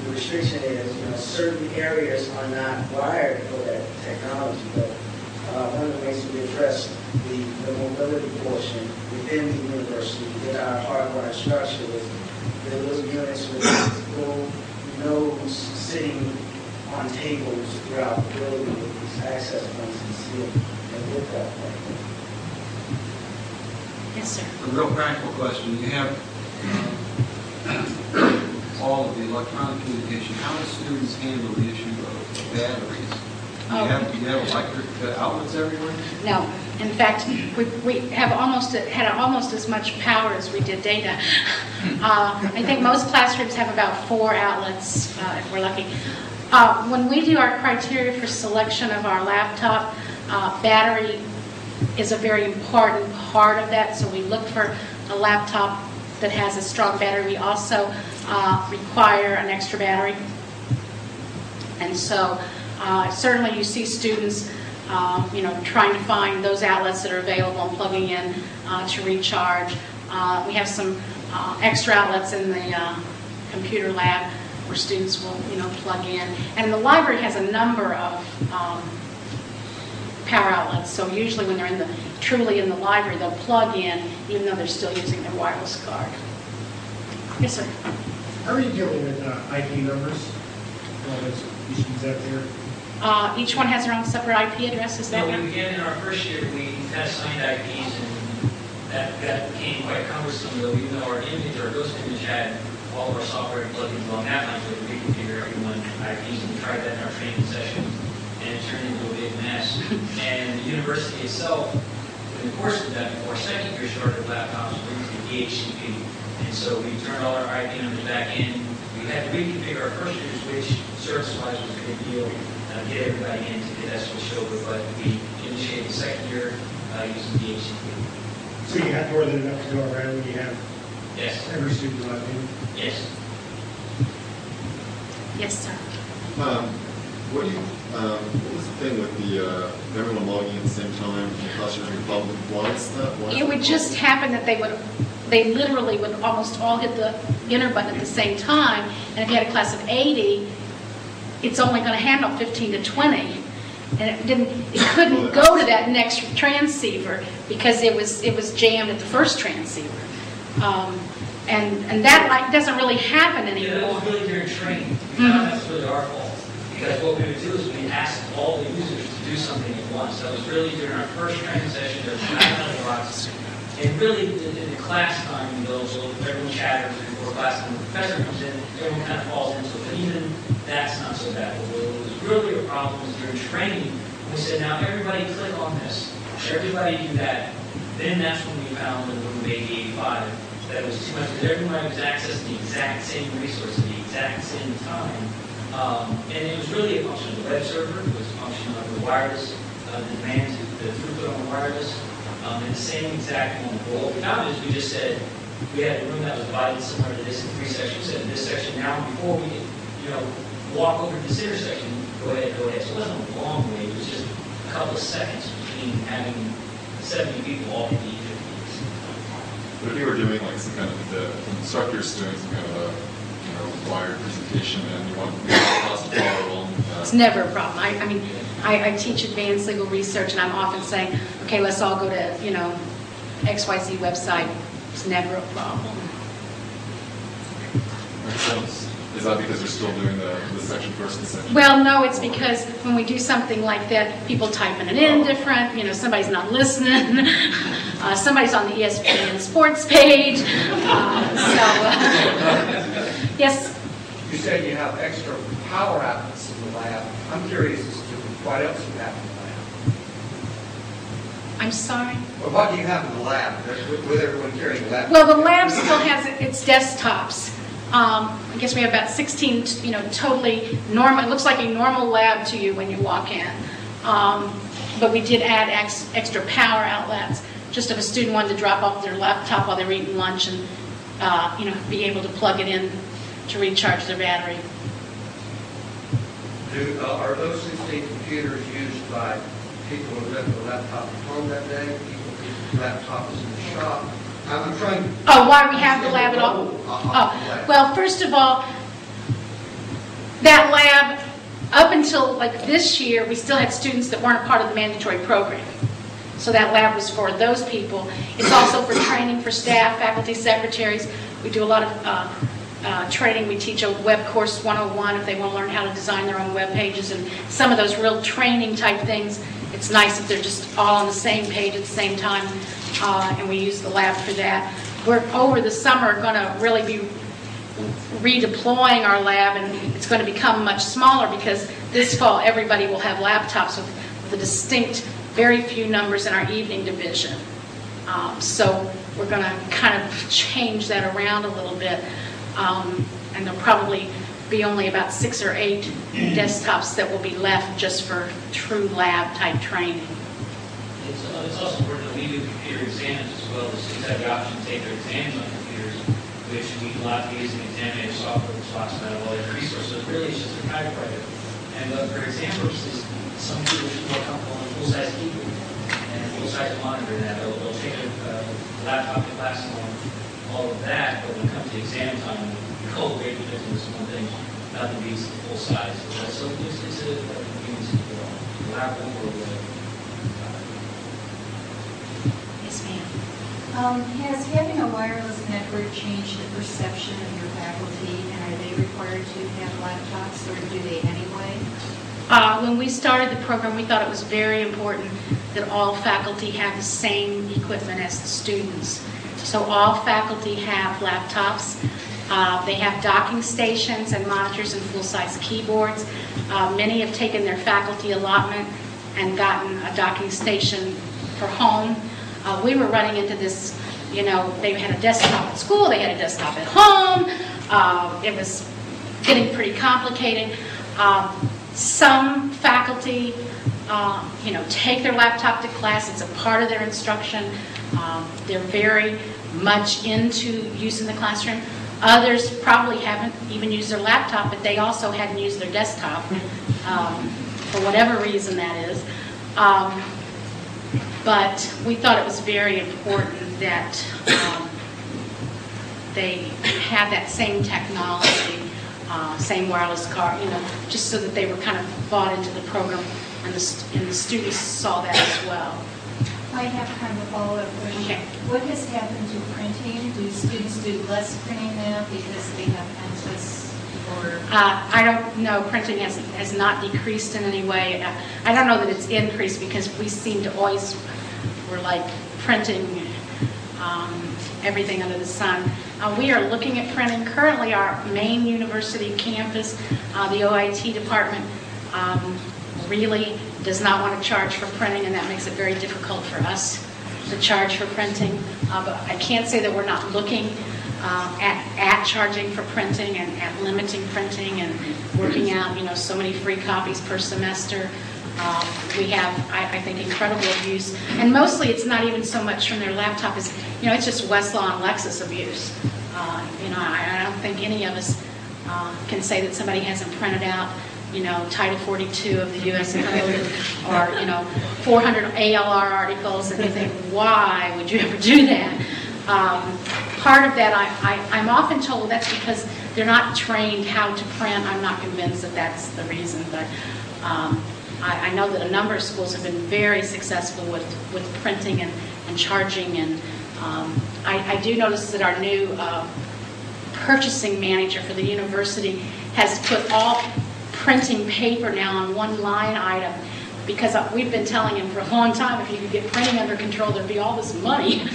the restriction is, certain areas are not wired for that technology. But one of the ways we address the mobility portion within the university, within our hardware structure, is the little units with little nodes sitting on tables throughout the building with these access points and sealed and with that point. Yes, sir. A real practical question. You have all of the electronic communication. How do students handle the issue of batteries? Do you have electric outlets everywhere? No. In fact, we have had almost as much power as we did data. I think most classrooms have about 4 outlets, if we're lucky. When we do our criteria for selection of our laptop, battery is a very important part of that. So we look for a laptop that has a strong battery. We also require an extra battery. And so certainly you see students trying to find those outlets that are available and plugging in to recharge. We have some extra outlets in the computer lab where students will, plug in. And the library has a number of power outlets. So usually when they're truly in the library, they'll plug in even though they're still using their wireless card. Yes, sir. How are you dealing with IP numbers? All those issues out there? Each one has their own separate IP address, is that We right? began in our first year, we had assigned IPs, and that became quite cumbersome, though, even though our ghost image had all of our software plugins along that line, so we configure everyone's IPs, and we tried that in our training session, and it turned into a big mess. And the university itself, in the course of that, before our second year started laptops, we used the DHCP, and so we turned all our IP numbers back in. We had to reconfigure our first year's, which service-wise was a big deal. Get everybody in to get that switched over, but we initiated the second year using DHCP. So you have more than enough to go around when you have every student logged in? Yes. Yes, sir. What was the thing with the everyone logging at the same time in the classroom in public? Why is that? It would just happen that they literally would almost all hit the enter button at the same time, and if you had a class of 80, it's only going to handle 15 to 20, and it couldn't go to that next transceiver because it was jammed at the first transceiver, and that doesn't really happen anymore. Yeah, that was really during training. That's really our fault, because what we would do is we asked all the users to do something at once. That was really during our first training session. There's lots, and really in the class time, everyone chatters before class, and when the professor comes in, everyone kind of falls into it. But even that's not so bad. What was really a problem was during training. We said, now everybody click on this. Everybody do that. Then that's when we found in the room 8085 that it was too much, because everybody was accessing the exact same resource at the exact same time. And it was really a function of the web server. It was a function of the wireless, the demand, the throughput on the wireless, in the same exact moment. Well, what we found is we just said, we had a room that was divided similar to this in 3 sections. We said, in this section now, before we walk over to this intersection, go ahead. So it wasn't a long way, it was just a couple of seconds between having 70 people all hit the ether keys. But if you were doing like some kind of, the instructor's doing some kind of a wired presentation and you want the class to follow along. It's never a problem. I teach advanced legal research, and I'm often saying, okay, let's all go to, XYZ website. It's never a problem. Makes sense. Is that because they're still doing the section first and section? Well, no, it's because when we do something like that, people typing it in different, somebody's not listening, somebody's on the ESPN sports page, yes? You said you have extra power outlets in the lab. I'm curious as to what else you have in the lab. I'm sorry? Well, what do you have in the lab with everyone carrying a laptop? Well, the lab still has its desktops. I guess we have about 16, totally normal. It looks like a normal lab to you when you walk in. But we did add extra power outlets, just if a student wanted to drop off their laptop while they were eating lunch and, be able to plug it in to recharge their battery. Are those 16 computers used by people who left their laptop at home that day, people whose laptop is in the shop? I'm trying to... Oh, why we have the lab at all? Oh, well, first of all, that lab, up until like this year, we still had students that weren't part of the mandatory program. So that lab was for those people. It's also for training for staff, faculty, secretaries. We do a lot of training. We teach a web course 101 if they want to learn how to design their own web pages, and some of those real training type things. It's nice if they're just all on the same page at the same time, and we use the lab for that. We're over the summer going to really be redeploying our lab, and it's going to become much smaller because this fall everybody will have laptops with a distinct, very few numbers in our evening division. So we're going to kind of change that around a little bit, and there'll probably be only about 6 or 8 desktops that will be left just for true lab type training. It's also important that we do computer exams as well. The students have the option to take their exams on computers, which we lot of using examination software, which talks about all the resources. Really, it's just a typewriter. And for exam purposes, some people are more comfortable on a full-size keyboard and a full-size monitor. And they'll take a laptop to class and all of that, but when it comes to exam time, the cold rate is one thing, nothing beats the full size. So it's a convenience to go on. Lab over. Yes, ma'am. Has having a wireless network changed the perception of your faculty, and are they required to have laptops, or do they anyway? When we started the program, we thought it was very important that all faculty have the same equipment as the students. So all faculty have laptops. They have docking stations and monitors and full-size keyboards. Many have taken their faculty allotment and gotten a docking station for home. We were running into this, they had a desktop at school, they had a desktop at home. It was getting pretty complicated. Some faculty, take their laptop to class. It's a part of their instruction. They're very much into using the classroom. Others probably haven't even used their laptop, but they also hadn't used their desktop for whatever reason that is. But we thought it was very important that they have that same technology, same wireless card, just so that they were kind of bought into the program, and the students saw that as well. I have kind of a follow-up question. Okay. What has happened to printing? Do students do less printing now because they have access, or? I don't know. Printing has not decreased in any way. I don't know that it's increased because we seem to always, we're like printing everything under the sun. We are looking at printing. Currently, our main university campus, the OIT department, really does not want to charge for printing, and that makes it very difficult for us to charge for printing. But I can't say that we're not looking at charging for printing and at limiting printing and working out, so many free copies per semester. We have, I think, incredible abuse, and mostly it's not even so much from their laptop as, it's just Westlaw and Lexis abuse. I don't think any of us can say that somebody hasn't printed out Title 42 of the U.S. Code, or, 400 ALR articles, and you think, why would you ever do that? Part of that, I'm often told that's because they're not trained how to print. I'm not convinced that that's the reason, but I know that a number of schools have been very successful with printing and charging, and I do notice that our new purchasing manager for the university has put all printing paper now on one line item, because we've been telling him for a long time if you could get printing under control, there'd be all this money.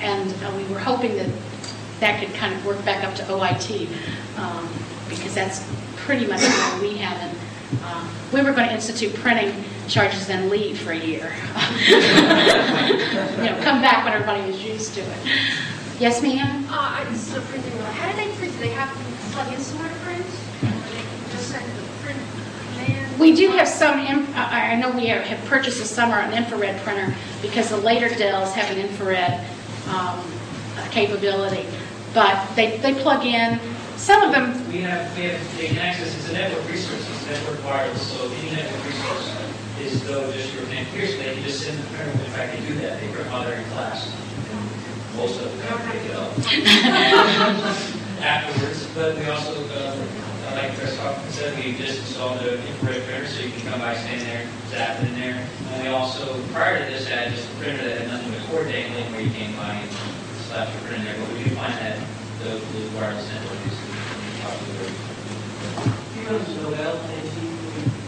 And we were hoping that could kind of work back up to OIT, because that's pretty much what we haven't. We were going to institute printing charges, then leave for a year. Come back when everybody was used to it. Yes, ma'am? This is a printing one. How do they print? Do they have to plug in smart print? We do have some, I know we have purchased this summer an infrared printer because the later Dells have an infrared capability. But they plug in, some of them, they can access, it's a network resource, it's network wireless, so any network resource is though just your name here, so they can just send the printer. In fact, they do that, they print while they're in class. Most of them don't pick it up afterwards, but we also, like Chris Kaufman said, we just installed an infrared printer, so you can come by, stand there, zap it in there. And we also, prior to this, had just a printer that had nothing but cord dangling, where you came by and slap your printer in there, but we do find that the wireless network is popular.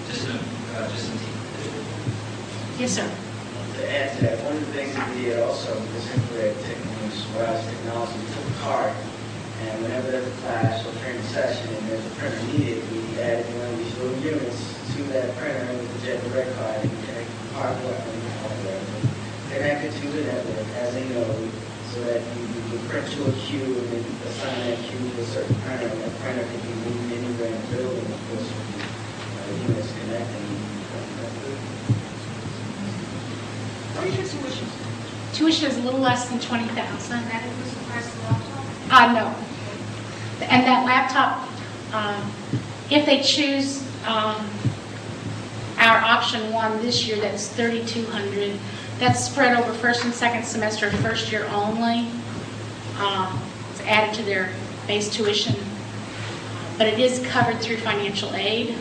Just some yes, sir. To add to that, one of the things that we did also was infrared technology, wireless technology. We took a card, and whenever there's a class or training session and there's a printer needed, we added one of these little units to that printer with the Jet Direct card, and we connect the hardware connected to the network as a node, so that you print to a queue and then assign that queue to a certain printer, and that printer can be moved anywhere in the building, of course, with the units connecting. What is your tuition? Tuition is a little less than $20,000. That includes the price of the laptop? No. And that laptop, if they choose our option 1 this year, that's $3,200. That's spread over first and second semester, first year only. It's added to their base tuition, but it is covered through financial aid.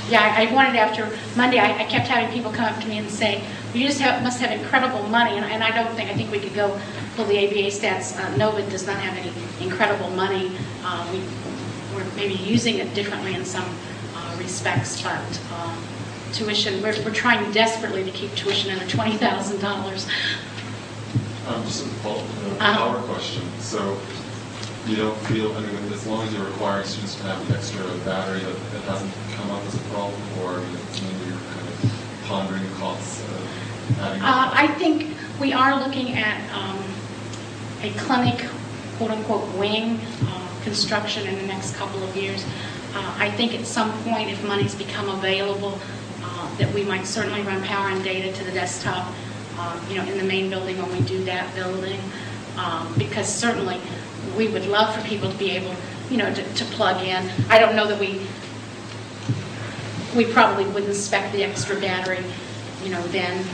Yeah, I wanted after Monday, I kept having people come up to me and say, you just must have incredible money, and I don't think, I think we could go pull the ABA stats. Nova does not have any incredible money. We're maybe using it differently in some respects, but tuition, we're trying desperately to keep tuition under $20,000. Just a power question. So you don't feel, I mean, as long as you're requiring students to have the extra battery, that it hasn't come up as a problem, or I mean, it's maybe you're kind of pondering the costs of having I think we are looking at a clinic, quote-unquote, wing construction in the next couple of years. I think at some point, if money's become available, that we might certainly run power and data to the desktop, in the main building when we do that building, because certainly we would love for people to be able, to plug in. I don't know that we probably wouldn't spec the extra battery, then,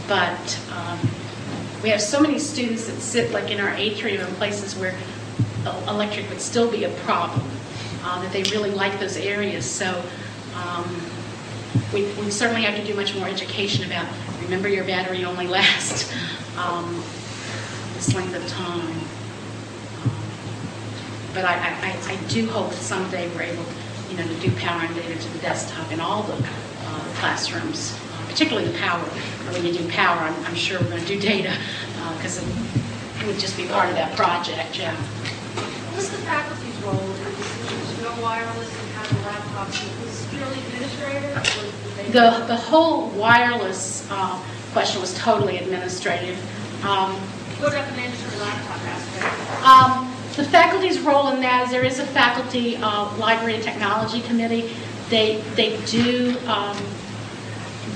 but we have so many students that sit like in our atrium and places where electric would still be a problem, that they really like those areas. So we certainly have to do much more education about, remember your battery only lasts this length of time. But I do hope someday we're able, to do power and data to the desktop in all the classrooms, particularly the power. When you do power, I'm sure we're going to do data because it would just be part of that project. Yeah. What's the faculty's role in the decision to go wireless and have a laptop? Is this purely administrative? The whole wireless question was totally administrative. What about the mandatory laptop aspect? The faculty's role in that is there is a faculty library and technology committee. They do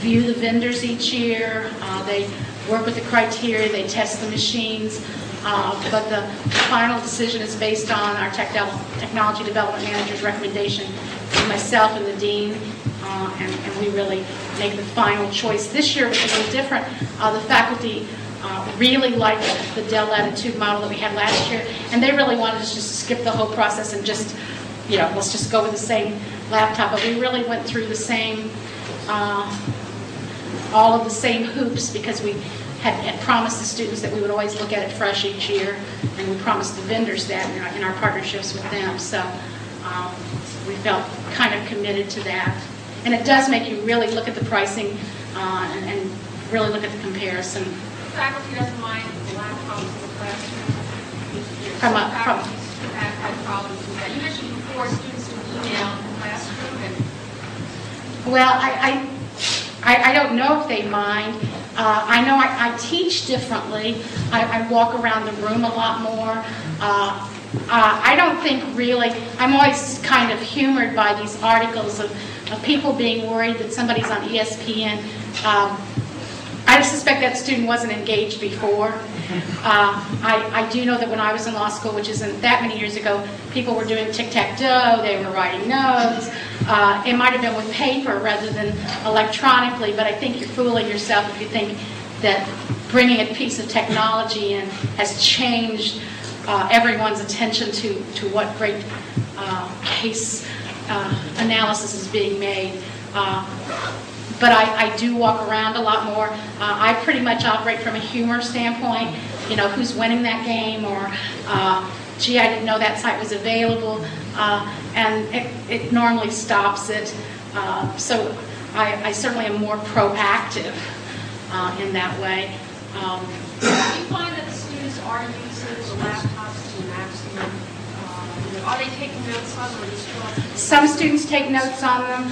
view the vendors each year. They work with the criteria. They test the machines. But the final decision is based on our technology development manager's recommendation to myself and the dean, and we really make the final choice. This year was a little different. The faculty really liked the Dell Latitude model that we had last year, and they really wanted us just to skip the whole process and just, let's just go with the same laptop. But we really went through the same, all of the same hoops, because we had promised the students that we would always look at it fresh each year, and we promised the vendors that in our partnerships with them. So we felt kind of committed to that. And it does make you really look at the pricing and really look at the comparison. The faculty doesn't mind the laptops in the classroom. Faculty have had problems with that. You mentioned before students do email in the classroom. Well, I don't know if they mind. I know I teach differently. I walk around the room a lot more. I don't think really, I'm always kind of humored by these articles of people being worried that somebody's on ESPN. I I suspect that student wasn't engaged before. I do know that when I was in law school, which isn't that many years ago, people were doing tic-tac-toe, they were writing notes. It might have been with paper rather than electronically, but I think you're fooling yourself if you think that bringing a piece of technology in has changed everyone's attention to what great case analysis is being made. But I do walk around a lot more. I pretty much operate from a humor standpoint, you know, who's winning that game, or gee, I didn't know that site was available, and it normally stops it. So I certainly am more proactive in that way. Do you find that the students are using the laptops to maximum? Are they taking notes on them, or just Some students take notes on them.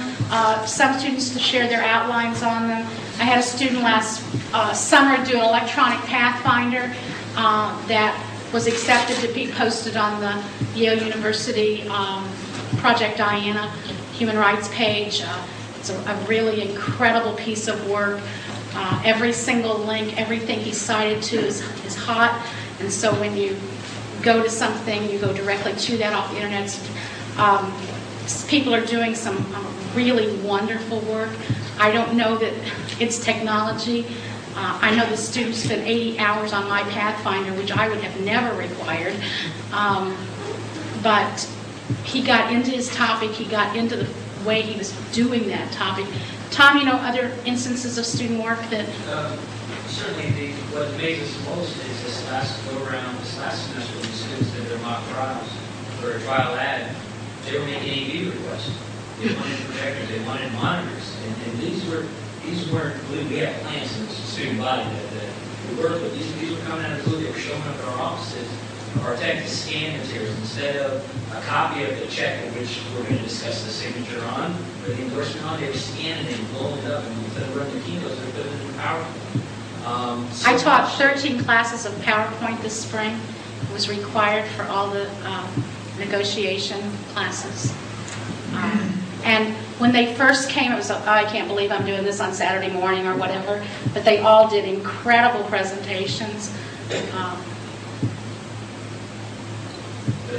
Some students share their outlines on them. I had a student last summer do an electronic pathfinder that was accepted to be posted on the Yale University Project Diana human rights page. It's a really incredible piece of work. Every single link, everything he cited to is hot, and so when you go to something, you go directly to that off the internet. People are doing some really wonderful work. I don't know that it's technology. I know the students spent 80 hours on my Pathfinder, which I would have never required. But he got into his topic. He got into the way he was doing that topic. Tom, you know other instances of student work that... Certainly, what amazes us most is this last go-around, this last semester, when the students did their mock trials for a trial ad, they were making AV requests. They wanted projectors, they wanted monitors, and these weren't, we have plans in the student body that we work with. These were coming out of the blue. They were showing up at our offices. Our tech to scan materials instead of a copy of the check, which we're going to discuss the signature on, or the endorsement on. They were scanning it and blowing it up, and instead of running the keynotes, they were putting it in PowerPoint. I taught 13 classes of PowerPoint this spring. It was required for all the negotiation classes. And when they first came, it was, oh, I can't believe I'm doing this on Saturday morning or whatever, but they all did incredible presentations. But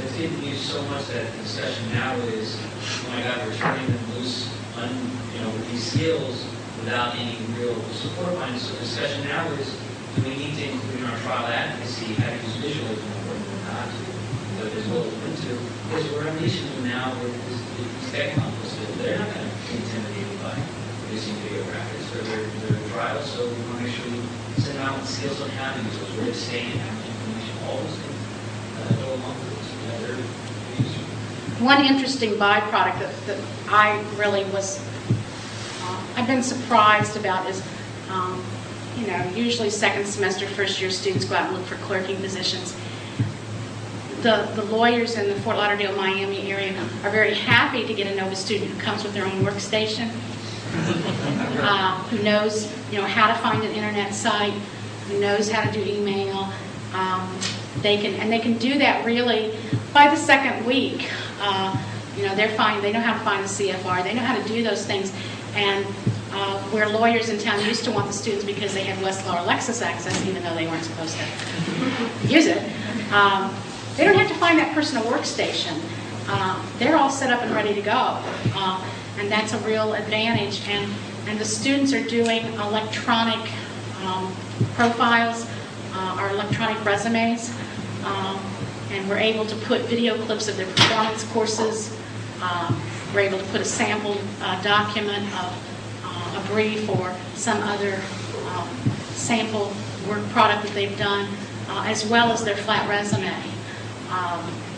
it's getting used so much that the discussion now is, oh my God, we're turning them loose with these skills without any real support behind it. So the discussion now is, do we need to include in our trial advocacy how to use visualism or not, but as well as when to, because we're unleashing them now with these technologies. They're not going to be intimidated by using video graphics for their trials, so we want to make sure we send out with skills on how to use those, where to stay and how much information, all those things go along with this. One interesting byproduct that I really was, I've been surprised about is, usually second semester, first year students go out and look for clerking positions. The lawyers in the Fort Lauderdale, Miami area are very happy to get a Nova student who comes with their own workstation, who knows, how to find an internet site, who knows how to do email. They can do that really by the second week. They're fine. They know how to find a CFR. They know how to do those things. And where lawyers in town used to want the students because they had Westlaw or Lexis access, even though they weren't supposed to use it, they don't have to find that person a workstation. They're all set up and ready to go. And that's a real advantage. And the students are doing electronic profiles, or electronic resumes. And we're able to put video clips of their performance courses. We're able to put a sample document of a brief or some other sample work product that they've done, as well as their flat resume.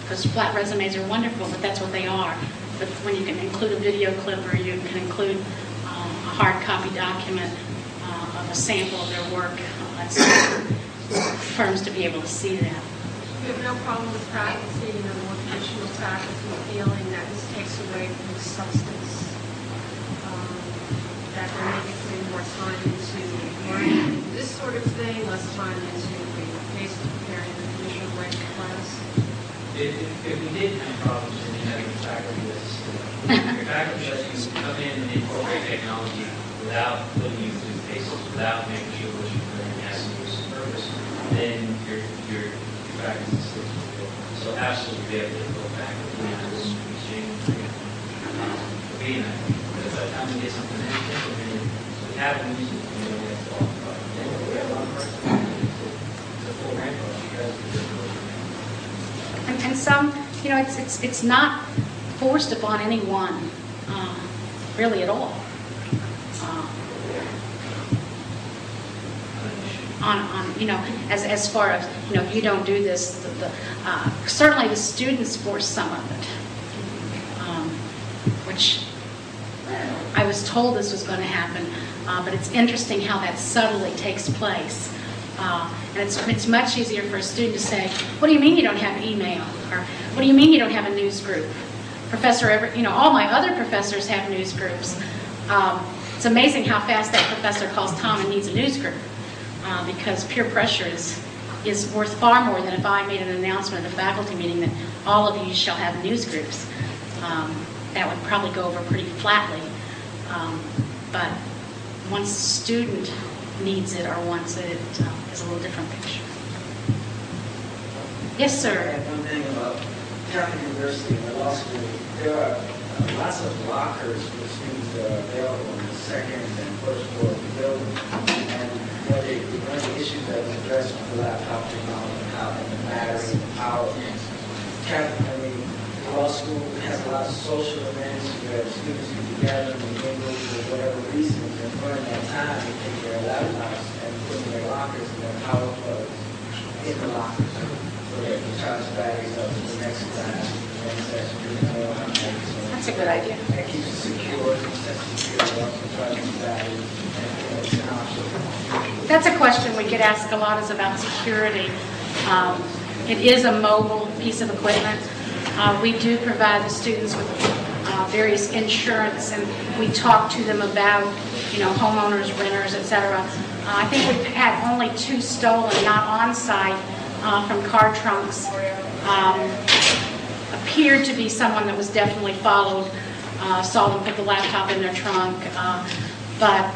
Because flat resumes are wonderful, but that's what they are. But when you can include a video clip or you can include a hard copy document of a sample of their work, it's firms to be able to see that. You have no problem with faculty, more traditional faculty feeling that this takes away from the substance, that they're maybe putting more time into learning this sort of thing, less time into the case of preparing the traditional grade class? If we did have problems in having faculty that's your faculty lets you come in and incorporate technology without putting you through the paces without making sure what you're doing has to use the purpose, then your faculty systems will go. So absolutely be able to go back and this exchange for being that. Because by the time we get something implemented, we haven't used it, we don't have to talk about it. Then we have a lot of the full rank of you guys can do it. And some, it's not forced upon anyone, really at all. As far as, if you don't do this, certainly the students force some of it, which I was told this was going to happen, but it's interesting how that subtly takes place. And it's much easier for a student to say, what do you mean you don't have email? Or what do you mean you don't have a news group? Professor, all my other professors have news groups. It's amazing how fast that professor calls Tom and needs a news group, because peer pressure is worth far more than if I made an announcement at a faculty meeting that all of you shall have news groups. That would probably go over pretty flatly. But once a student needs it or wants it, it's a little different picture. Yes, sir. One thing about Catholic University and the law school, there are lots of lockers for students that are available in the second and first floor of the building. And one of the issues that was addressed with the laptop technology, and the battery, and the power. The law school has a lot of social events where students get together and mingle for whatever reasons, and during that time they take their laptops and put in their lockers and their power plugs in the lockers so they can charge batteries up to the next class, the next session. That's a good idea. That keeps it secure, keeps it secure, also charges batteries, and it's an option. That's a question we get asked a lot, is about security. It is a mobile piece of equipment. We do provide the students with various insurance, and we talk to them about, homeowners, renters, etc. I think we've had only 2 stolen, not on site, from car trunks. Appeared to be someone that was definitely followed, saw them put the laptop in their trunk, but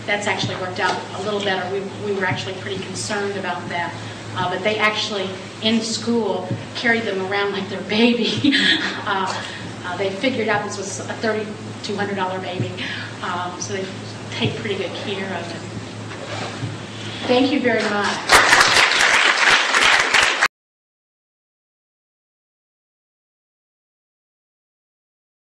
that's actually worked out a little better. We were actually pretty concerned about that. But they actually, in school, carried them around like their baby. They figured out this was a $3,200 baby, so they take pretty good care of it. Thank you very much.